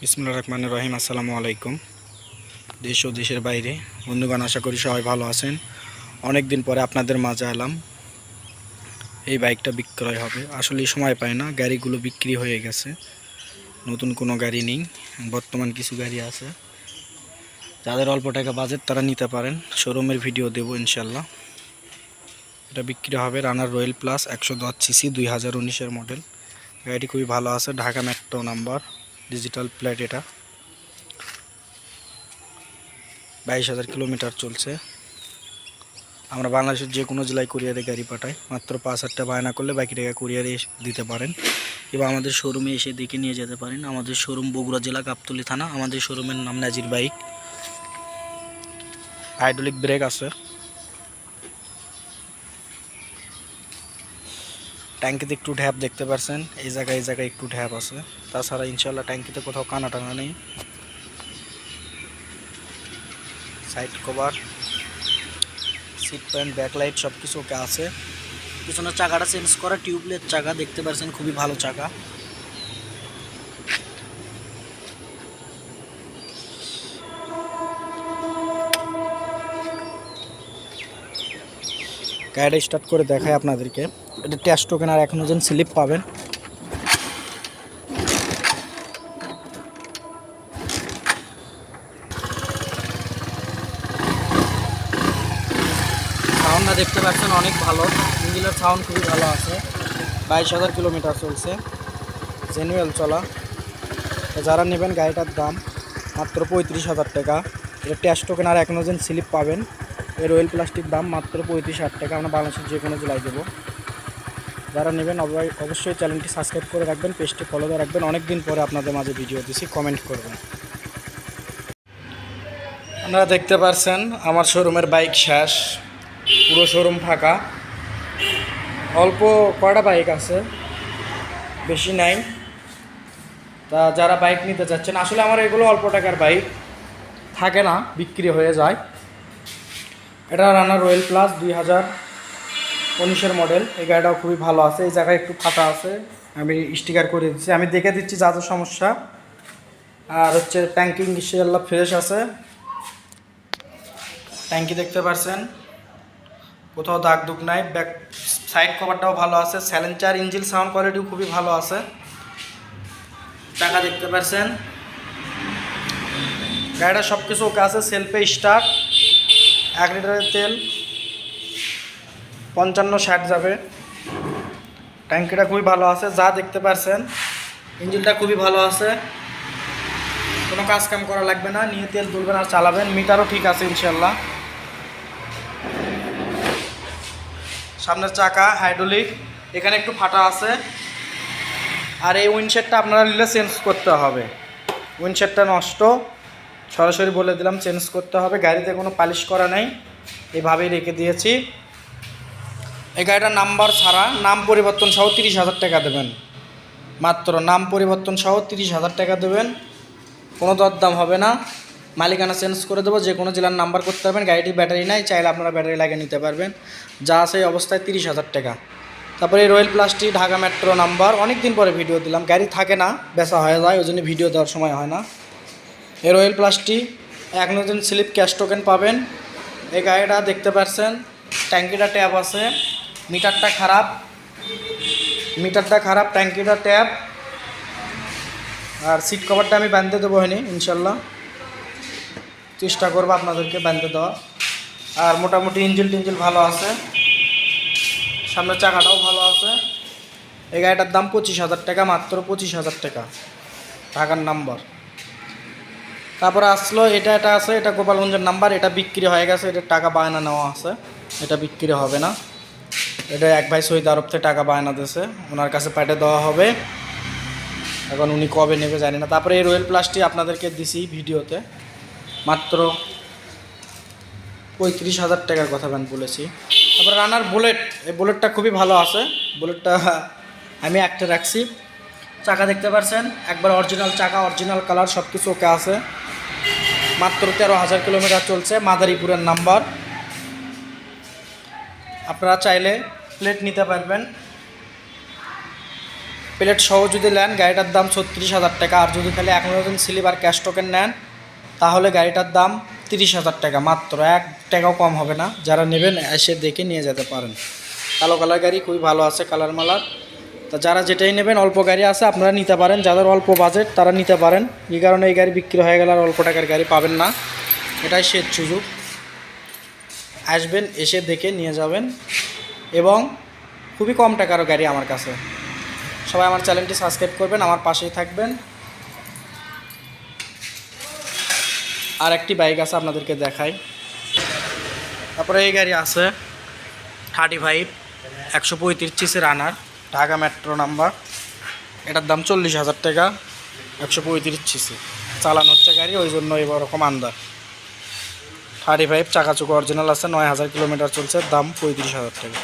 বিসমিল্লাহির রহমানির রহিম। আসসালামু আলাইকুম। দেশ ও দেশের বাইরে বন্ধুগণ, আশা করি সবাই ভালো আছেন। অনেক দিন পরে আপনাদের মাঝে এলাম। এই বাইকটা বিক্রয় হবে, আসলে সময় পাই না, গাড়িগুলো বিক্রি হয়ে গেছে, নতুন কোনো গাড়ি নেই। বর্তমান কিছু গাড়ি আছে, যাদের অল্প টাকা বাজেট তারা নিতে পারেন। শোরুমের ভিডিও দেবো ইনশাল্লাহ। এটা বিক্রি হবে রানার রয়্যাল প্লাস 110 সিসি 2019-এর মডেল। গাড়িটি খুবই ভালো আছে, Dhaka metro number, digital plate. এটা 22,000 কিলোমিটার চলছে। আমরা বাংলাদেশের যে কোনো জেলায় কুরিয়ারে গাড়ি পাঠাই, মাত্র 5,000 টাকা বায়না করলে বাকি টাকা কুরিয়ারে দিতে পারেন এবং আমাদের শোরুমে এসে দেখে নিয়ে যেতে পারেন। আমাদের শোরুম বগুড়া জেলা, গাবতলী থানা। আমাদের শোরুমের নাম নাজির বাইক। হাইড্রোলিক ব্রেক আছে। ট্যাঙ্কিতে একটু ঢ্যাপ দেখতে পাচ্ছেন, এই জায়গায় একটু ঢ্যাপ আছে, তাছাড়া ইনশাল্লাহ ট্যাঙ্কিতে কোথাও কানা টানা নেই। Side cover, seat pant, backlight সব কিছু ওকে আছে। পিছনের চাকাটা চেঞ্জ করা, টিউবলেস চাকা দেখতে পাচ্ছেন, খুবই ভালো চাকা। গাড়িটা স্টার্ট করে দেখায় আপনাদেরকে। এটা টেস্ট টোকেন আর 1 স্লিপ পাবেন। সাউন্ডটা দেখতে পাচ্ছেন অনেক ভালো, ইঞ্জিনের সাউন্ড খুবই ভালো আছে। 22,000 কিলোমিটার চলছে, জেনুয়েল চলা। যারা নেবেন গাড়িটার দাম মাত্র 35,000 টাকা। এটা টেস্ট টোকেন আর 1 স্লিপ পাবেন। এই রয়্যাল প্লাস্টিক দাম মাত্র 35,000 টাকা। আমরা বাংলাদেশের যে কোনো জেলায় দেবো। যারা নেবেন অবশ্যই চ্যানেলটি সাবস্ক্রাইব করে রাখবেন, পেজটি ফলো করে রাখবেন। অনেক দিন পরে আপনাদের মাঝে ভিডিও দিছি, কমেন্ট করবেন। আপনারা দেখতে পাচ্ছেন আমার শোরুমের বাইক শেষ, পুরো শোরুম ফাঁকা। অল্প কয়টা বাইক আছে, বেশি নাই। তা যারা বাইক নিতে চাচ্ছেন, আসলে আমার এগুলো অল্প টাকার বাইক, থাকে না, বিক্রি হয়ে যায়। এটা রানার রয়্যাল প্লাস 2019-এর মডেল। এই গাড়িটাও খুবই ভালো আছে। এই জায়গায় একটু ফাটা আছে, আমি স্টিকার করে দিচ্ছি, আমি দেখে দিচ্ছি যা যা সমস্যা। আর হচ্ছে ট্যাঙ্কি ইনশাআল্লাহ ফ্রেশ আছে। ট্যাঙ্কি দেখতে পাচ্ছেন, কোথাও দাগ দুগ নাই। ব্যাক সাইড কভারটাও ভালো আছে। সাইলেন্সার, ইঞ্জিন সাউন্ড কোয়ালিটিও খুবই ভালো আছে। চাকা দেখতে পাচ্ছেন, গাড়িটা সব কিছু ওকে আছে। সেলফে স্টার্ট, 1 লিটারের তেল, 55-60 যাবে। ট্যাঙ্কিটা খুবই ভালো আছে, যা দেখতে পাচ্ছেন। ইঞ্জিনটা খুবই ভালো আছে, কোনো কাজ কাম করা লাগবে না, নিয়ে তেল তুলবেন আর চালাবেন। মিটারও ঠিক আছে ইনশাল্লাহ। সামনের চাকা হাইড্রোলিক, এখানে একটু ফাটা আছে। আর এই উইন্ডশেডটা আপনারা নিলে চেঞ্জ করতে হবে, উইন্ডশেডটা নষ্ট, সরাসরি বলে দিলাম চেঞ্জ করতে হবে। গাড়িতে কোনো পালিশ করা নেই, এভাবেই রেখে দিয়েছি। এই গাড়িটার নাম্বার ছাড়া, নাম পরিবর্তন সহ 30,000 টাকা দেবেন। মাত্র নাম পরিবর্তন সহ 30,000 টাকা দেবেন, কোনো দরদাম হবে না। মালিকানা চেঞ্জ করে দেবো, যে কোনো জেলার নাম্বার করতে পারবেন। গাড়িটির ব্যাটারি নাই, চাইলে আপনারা ব্যাটারি লাগিয়ে নিতে পারবেন। যা আছে এই অবস্থায় 30,000 টাকা। তারপরে এই royal plastic Dhaka metro number, অনেক দিন পরে ভিডিও দিলাম, গাড়ি থাকে না, বেচা হয়ে যায়, ওই জন্য ভিডিও দেওয়ার সময় হয় না। এই royal plastic 1 slip cash token পাবেন। এই গাড়িটা দেখতে পাচ্ছেন, ট্যাঙ্কিটা ট্যাপ আছে, মিটারটা খারাপ, ট্যাঙ্কিটা ট্যাপ। আর সিট কভারটা আমি বাঁধতে দেবো হয়নি, ইনশাল্লাহ চেষ্টা করবো আপনাদেরকে বাঁধতে দেওয়া। আর মোটামুটি ইঞ্জিন ভালো আছে, সামনের চাকাটাও ভালো আছে। এই গাড়িটার দাম 25,000 টাকা, মাত্র 25,000 টাকা, ঢাকার নাম্বার। তারপরে আসলো এটা আছে, এটা গোপালগঞ্জের নাম্বার। এটা বিক্রি হয়ে গেছে, এটার টাকা বায়না নেওয়া আছে, এটা বিক্রি হবে না। এটা এক ভাই সৌদি আরব থেকে টাকা বায়না দিয়েছে, ওনার কাছে পাঠিয়ে দেওয়া হবে। এখন উনি কবে নেবে জানি না। তারপরে এই রয়্যাল প্লাসটি আপনাদেরকে দিছি ভিডিওতে, মাত্র 35,000 টাকার কথা আমি বলেছি। তারপরে রানার বুলেট, এই বুলেটটা খুবই ভালো আছে, বুলেটটা আমি একটা রাখছি। চাকা দেখতে পাচ্ছেন, একবার অরিজিনাল চাকা, অরিজিনাল কালার, সব কিছু ওকে আছে। মাত্র 13,000 কিলোমিটার চলছে, মাদারীপুরের নাম্বার। আপনারা চাইলে প্লেট নিতে পারবেন। প্লেট সহ যদি নেন গাড়িটার দাম 36,000 টাকা। আর যদি খালি 11 দিন স্লিপ আর ক্যাশ টোকেন নেন তাহলে গাড়িটার দাম 30,000 টাকা মাত্র। 1 টাকাও কম হবে না। যারা নেবেন এসে দেখে নিয়ে যেতে পারেন। কালো কালার গাড়ি খুবই ভালো আছে, কালার মালার। তা যারা যেটাই নেবেন, অল্প গাড়ি আছে আপনারা নিতে পারেন। যাদের অল্প বাজেট তারা নিতে পারেন। এই কারণে এই গাড়ি বিক্রি হয়ে গেলে আর অল্প টাকার গাড়ি পাবেন না, এটাই শেষ সুযোগ। আসবেন, এসে দেখে নিয়ে যাবেন এবং খুবই কম টাকারও গাড়ি আমার কাছে। সবাই আমার চ্যানেলটি সাবস্ক্রাইব করবেন, আমার পাশেই থাকবেন। আর একটি বাইক আছে আপনাদেরকে দেখাই। তারপরে এই গাড়ি আছে 35 135 সিসি রানার, ঢাকা মেট্রো নাম্বার। এটার দাম 40,000 টাকা। 135 সিসি চালানো হচ্ছে গাড়ি, ওই জন্য এবার রকম আন্দার। 35 চাকাচুকা অরিজিনাল আছে, 9,000 কিলোমিটার চলছে, দাম 35,000 টাকা।